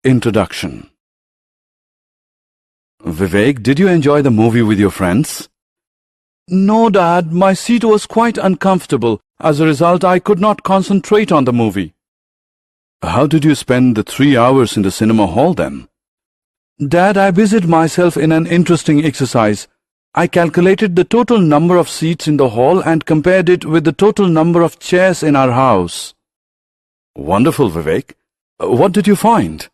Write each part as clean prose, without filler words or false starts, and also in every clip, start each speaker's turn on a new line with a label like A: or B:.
A: Introduction. Vivek, did you enjoy the movie with your friends? No, Dad. My seat was quite uncomfortable. As a result, I could not concentrate on the movie. How did you spend the 3 hours in the cinema hall then? Dad, I busied myself in an interesting exercise. I calculated the total number of seats in the hall and compared it with the total number of chairs in our house. Wonderful, Vivek. What did you find?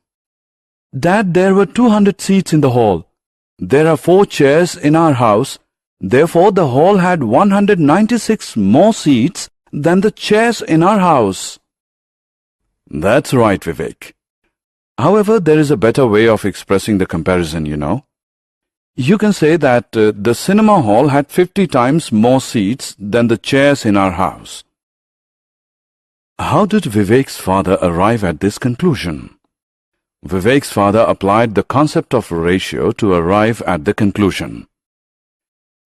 A: Dad, there were 200 seats in the hall. There are 4 chairs in our house. Therefore, the hall had 196 more seats than the chairs in our house. That's right, Vivek. However, there is a better way of expressing the comparison, you know. You can say that the cinema hall had 50 times more seats than the chairs in our house. How did Vivek's father arrive at this conclusion? Vivek's father applied the concept of ratio to arrive at the conclusion.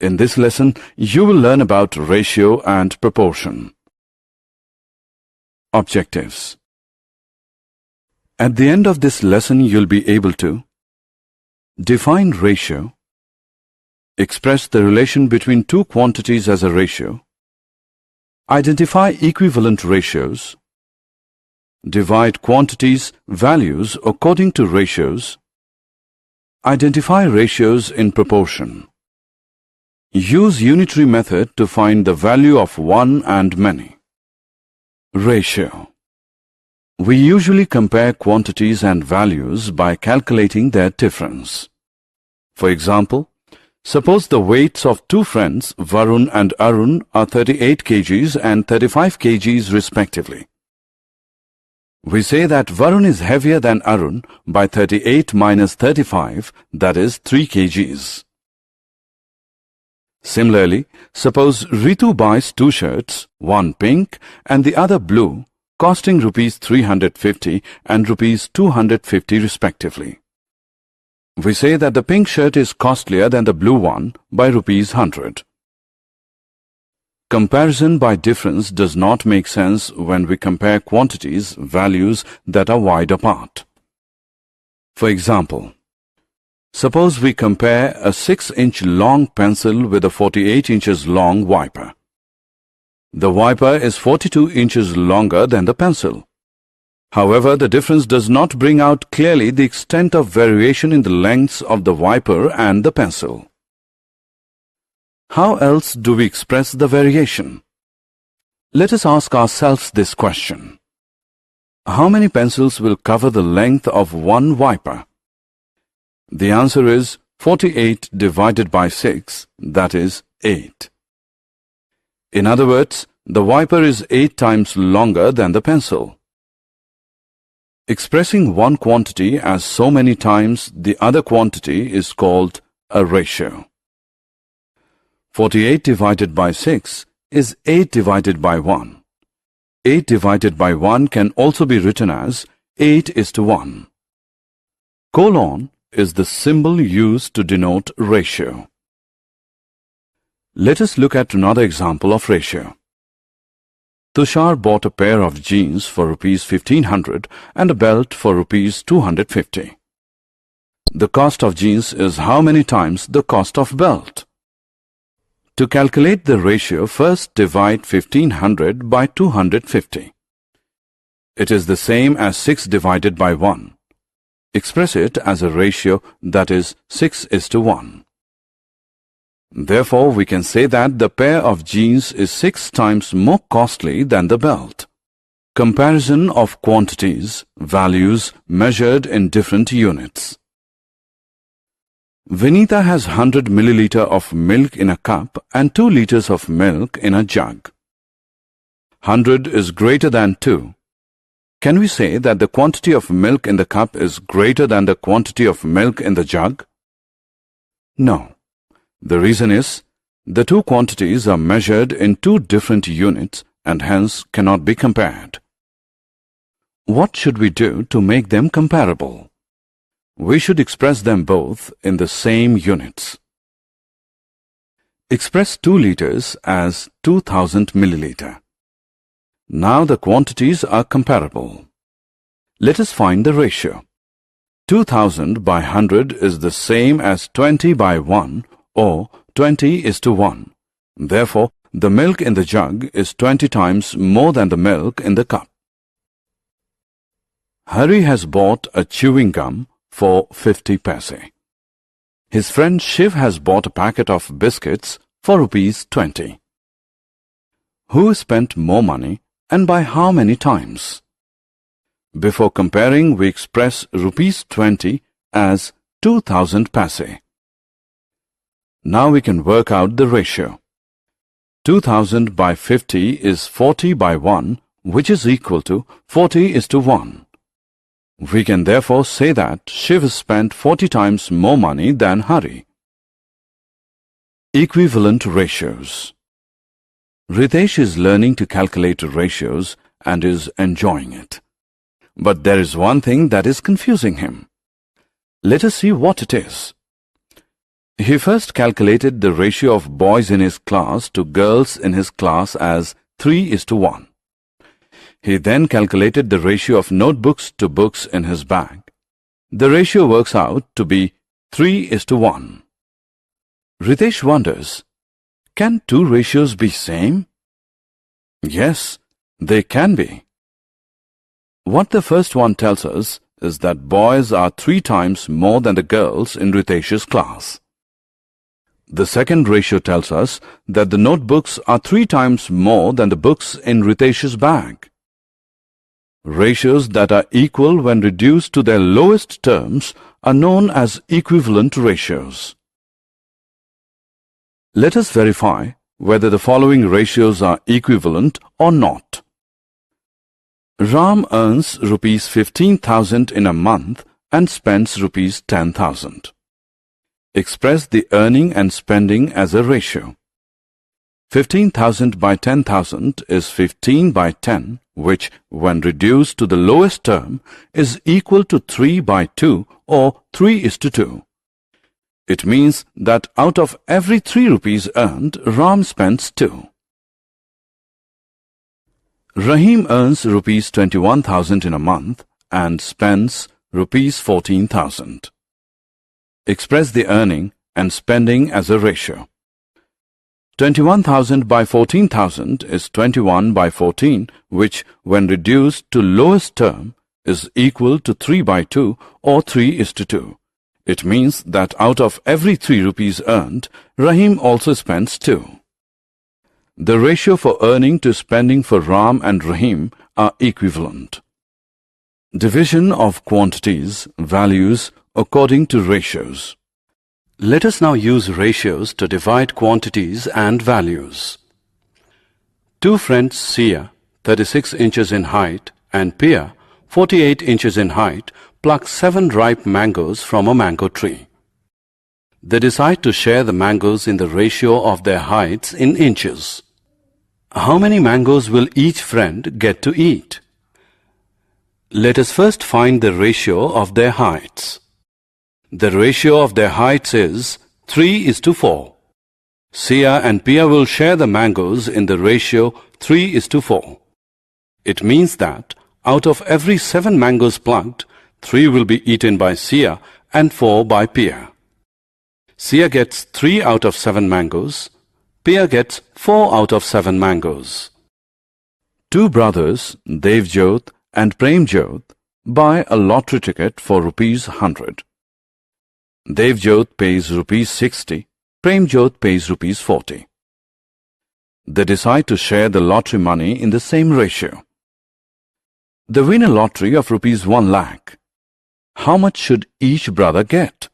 A: In this lesson, you will learn about ratio and proportion. Objectives. At the end of this lesson, you'll be able to define ratio, express the relation between two quantities as a ratio, identify equivalent ratios, divide quantities, values according to ratios, identify ratios in proportion. Use unitary method to find the value of one and many. Ratio. We usually compare quantities and values by calculating their difference. For example, suppose the weights of two friends, Varun and Arun, are 38 kgs and 35 kgs respectively. We say that Varun is heavier than Arun by 38 minus 35, that is 3 kgs. Similarly, suppose Ritu buys 2 shirts, one pink and the other blue, costing rupees 350 and rupees 250 respectively. We say that the pink shirt is costlier than the blue one by rupees 100. Comparison by difference does not make sense when we compare quantities, values that are wide apart. For example, suppose we compare a 6-inch long pencil with a 48 inches long wiper. The wiper is 42 inches longer than the pencil. However, the difference does not bring out clearly the extent of variation in the lengths of the wiper and the pencil. How else do we express the variation? Let us ask ourselves this question. How many pencils will cover the length of one wiper? The answer is 48 divided by 6, that is 8. In other words, the wiper is 8 times longer than the pencil. Expressing one quantity as so many times the other quantity is called a ratio. 48 divided by 6 is 8 divided by 1. 8 divided by 1 can also be written as 8:1. Colon is the symbol used to denote ratio. Let us look at another example of ratio. Tushar bought a pair of jeans for rupees 1500 and a belt for rupees 250. The cost of jeans is how many times the cost of belt? To calculate the ratio, first divide 1500 by 250. It is the same as 6 divided by 1. Express it as a ratio, that is 6:1. Therefore, we can say that the pair of jeans is 6 times more costly than the belt. Comparison of quantities, values measured in different units. Vinita has 100 milliliter of milk in a cup and 2 liters of milk in a jug. 100 is greater than 2. Can we say that the quantity of milk in the cup is greater than the quantity of milk in the jug? No. The reason is, the two quantities are measured in 2 different units and hence cannot be compared. What should we do to make them comparable? We should express them both in the same units. Express 2 liters as 2000 milliliter. Now the quantities are comparable. Let us find the ratio. 2000 by 100 is the same as 20 by 1 or 20:1. Therefore, the milk in the jug is 20 times more than the milk in the cup. Hari has bought a chewing gum for 50 paise. His friend Shiv has bought a packet of biscuits for ₹20. Who spent more money and by how many times? Before comparing, we express ₹20 as 2000 paise. Now we can work out the ratio. 2000 by 50 is 40 by 1, which is equal to 40:1. We can therefore say that Shiv spent 40 times more money than Hari. Equivalent ratios. Ritesh is learning to calculate ratios and is enjoying it. But there is one thing that is confusing him. Let us see what it is. He first calculated the ratio of boys in his class to girls in his class as 3:1. He then calculated the ratio of notebooks to books in his bag. The ratio works out to be 3:1. Ritesh wonders, can two ratios be same? Yes, they can be. What the first one tells us is that boys are 3 times more than the girls in Ritesh's class. The second ratio tells us that the notebooks are 3 times more than the books in Ritesh's bag. Ratios that are equal when reduced to their lowest terms are known as equivalent ratios. Let us verify whether the following ratios are equivalent or not. Ram earns ₹15,000 in a month and spends ₹10,000. Express the earning and spending as a ratio. 15,000 by 10,000 is 15 by 10, which, when reduced to the lowest term, is equal to 3 by 2 or 3:2. It means that out of every 3 rupees earned, Ram spends 2. Rahim earns ₹21,000 in a month and spends ₹14,000. Express the earning and spending as a ratio. 21,000 by 14,000 is 21 by 14, which, when reduced to lowest term, is equal to 3 by 2 or 3:2. It means that out of every 3 rupees earned, Rahim also spends 2. The ratio for earning to spending for Ram and Rahim are equivalent. Division of quantities, values, according to ratios. Let us now use ratios to divide quantities and values. Two friends Sia, 36 inches in height, and Pia, 48 inches in height, pluck 7 ripe mangoes from a mango tree. They decide to share the mangoes in the ratio of their heights in inches. How many mangoes will each friend get to eat? Let us first find the ratio of their heights. The ratio of their heights is 3:4. Sia and Pia will share the mangoes in the ratio 3:4. It means that out of every 7 mangoes plucked, 3 will be eaten by Sia and 4 by Pia. Sia gets 3 out of 7 mangoes. Pia gets 4 out of 7 mangoes. Two brothers, Devjot and Premjot, buy a lottery ticket for ₹100. Devjot pays ₹60, Premjot pays ₹40. They decide to share the lottery money in the same ratio. They win a lottery of ₹1 lakh. How much should each brother get?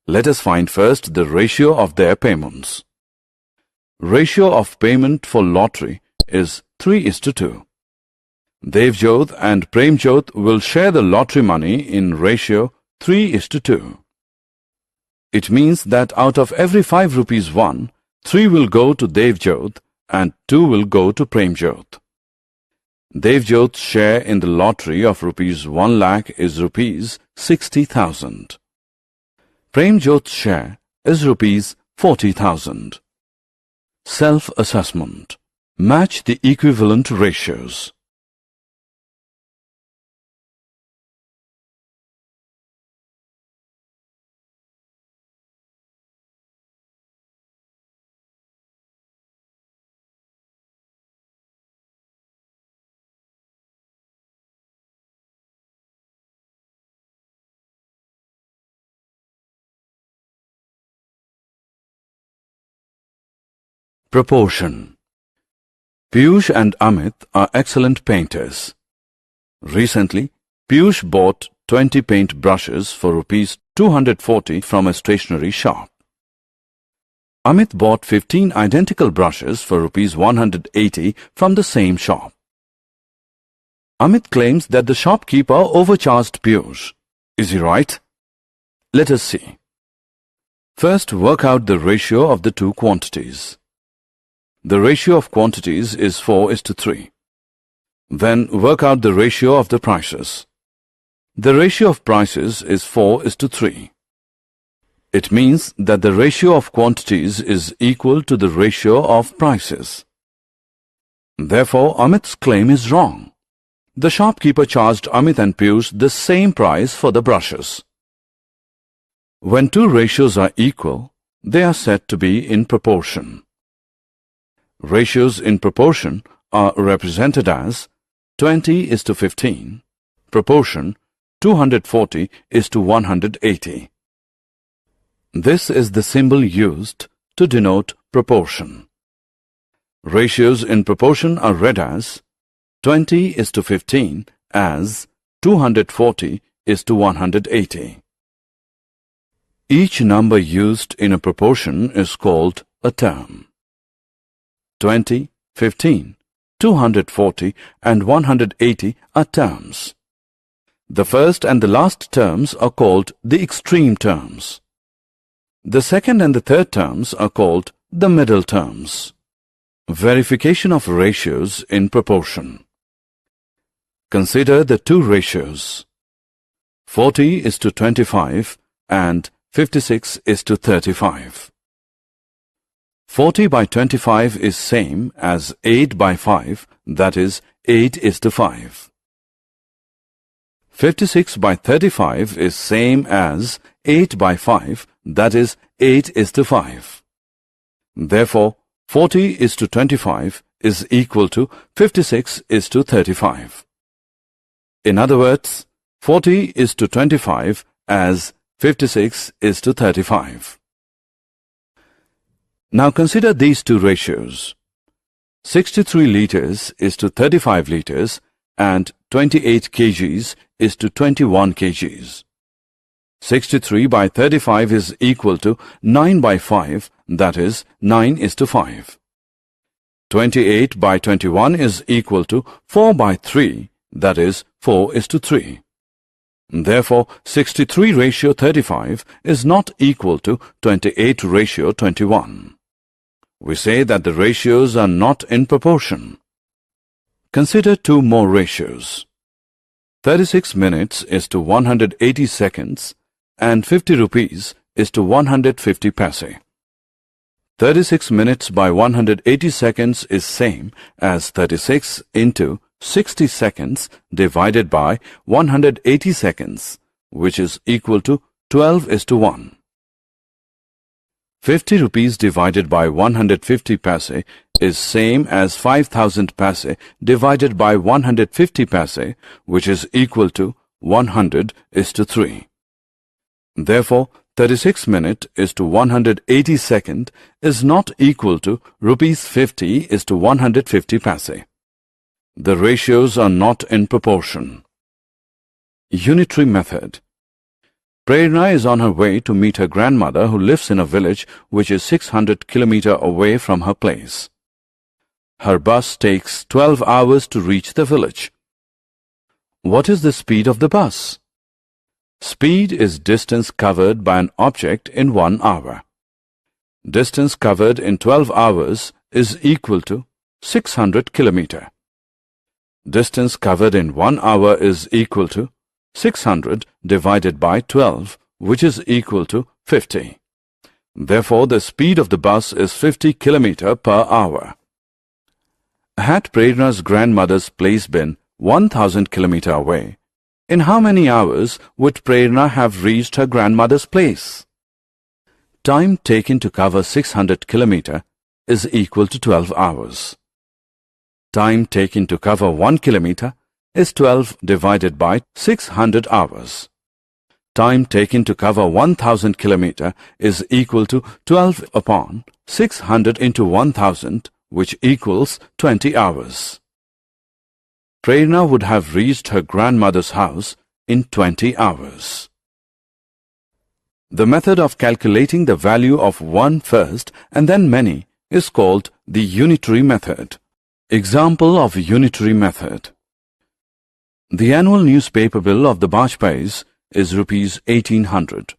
A: Let us find first the ratio of their payments. Ratio of payment for lottery is 3:2. Devjot and Premjot will share the lottery money in ratio 3:2. It means that out of every 5 rupees won, 3 will go to Devjot and 2 will go to Premjot. Devjot's share in the lottery of ₹1 lakh is ₹60,000. Premjot's share is ₹40,000. Self-assessment. Match the equivalent ratios. Proportion. Piyush and Amit are excellent painters. Recently, Piyush bought 20 paint brushes for Rs 240 from a stationery shop. Amit bought 15 identical brushes for Rs 180 from the same shop. Amit claims that the shopkeeper overcharged Piyush. Is he right? Let us see. First, work out the ratio of the two quantities. The ratio of quantities is 4:3. Then work out the ratio of the prices. The ratio of prices is 4:3. It means that the ratio of quantities is equal to the ratio of prices. Therefore, Amit's claim is wrong. The shopkeeper charged Amit and Piyush the same price for the brushes. When two ratios are equal, they are said to be in proportion. Ratios in proportion are represented as 20:15, proportion 240:180. This is the symbol used to denote proportion. Ratios in proportion are read as 20:15 as 240:180. Each number used in a proportion is called a term. 20, 15, 240 and 180 are terms. The first and the last terms are called the extreme terms. The second and the third terms are called the middle terms. Verification of ratios in proportion. Consider the two ratios. 40:25 and 56:35. 40/25 is same as 8/5, that is 8:5. 56/35 is same as 8/5, that is 8:5. Therefore, 40:25 is equal to 56:35. In other words, 40:25 as 56:35. Now consider these two ratios. 63 liters is to 35 liters and 28 kgs is to 21 kgs. 63/35 is equal to 9/5, that is 9:5. 28/21 is equal to 4/3, that is 4:3. Therefore, 63:35 is not equal to 28:21. We say that the ratios are not in proportion. Consider two more ratios. 36 minutes is to 180 seconds and 50 rupees is to 150 paise. 36 minutes by 180 seconds is same as 36 into 60 seconds divided by 180 seconds, which is equal to 12:1. 50 rupees divided by 150 paise is same as 5,000 paise divided by 150 paise, which is equal to 100:3. Therefore, 36 minute is to 180 second is not equal to rupees 50 is to 150 paise. The ratios are not in proportion. Unitary method. Prerna is on her way to meet her grandmother who lives in a village which is 600 km away from her place. Her bus takes 12 hours to reach the village. What is the speed of the bus? Speed is distance covered by an object in 1 hour. Distance covered in 12 hours is equal to 600 km. Distance covered in 1 hour is equal to 600 divided by 12, which is equal to 50. Therefore, the speed of the bus is 50 km per hour. Had Prerna's grandmother's place been 1,000 km away, in how many hours would Prerna have reached her grandmother's place? Time taken to cover 600 km is equal to 12 hours. Time taken to cover 1 kilometer is 12 divided by 600 hours. time taken to cover 1000 km is equal to 12 upon 600 into 1000, which equals 20 hours. Prerna would have reached her grandmother's house in 20 hours. The method of calculating the value of one first and then many is called the unitary method. Example of unitary method. The annual newspaper bill of the Bajpayis is rupees 1800.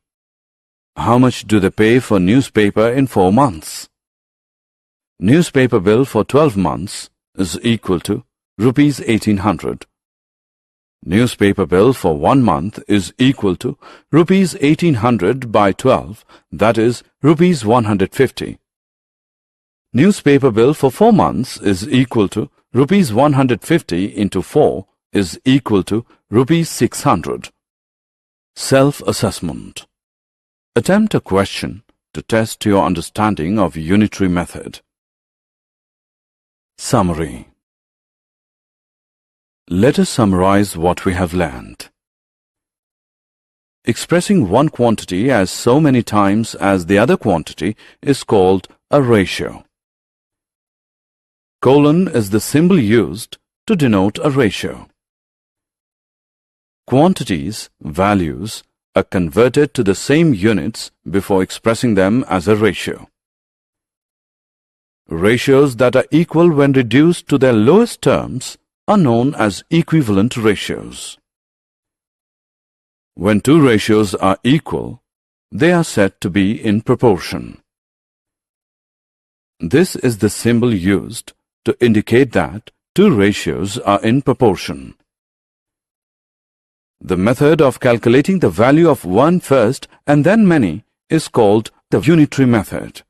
A: How much do they pay for newspaper in 4 months? Newspaper bill for 12 months is equal to rupees 1800. Newspaper bill for 1 month is equal to rupees 1800 by 12, that is rupees 150. Newspaper bill for 4 months is equal to rupees 150 into 4 is equal to rupees 600. Self-assessment. Attempt a question to test your understanding of unitary method. Summary. Let us summarize what we have learned. Expressing one quantity as so many times as the other quantity is called a ratio. Colon is the symbol used to denote a ratio. Quantities, values, are converted to the same units before expressing them as a ratio. Ratios that are equal when reduced to their lowest terms are known as equivalent ratios. When two ratios are equal, they are said to be in proportion. This is the symbol used to indicate that two ratios are in proportion. The method of calculating the value of one first and then many is called the unitary method.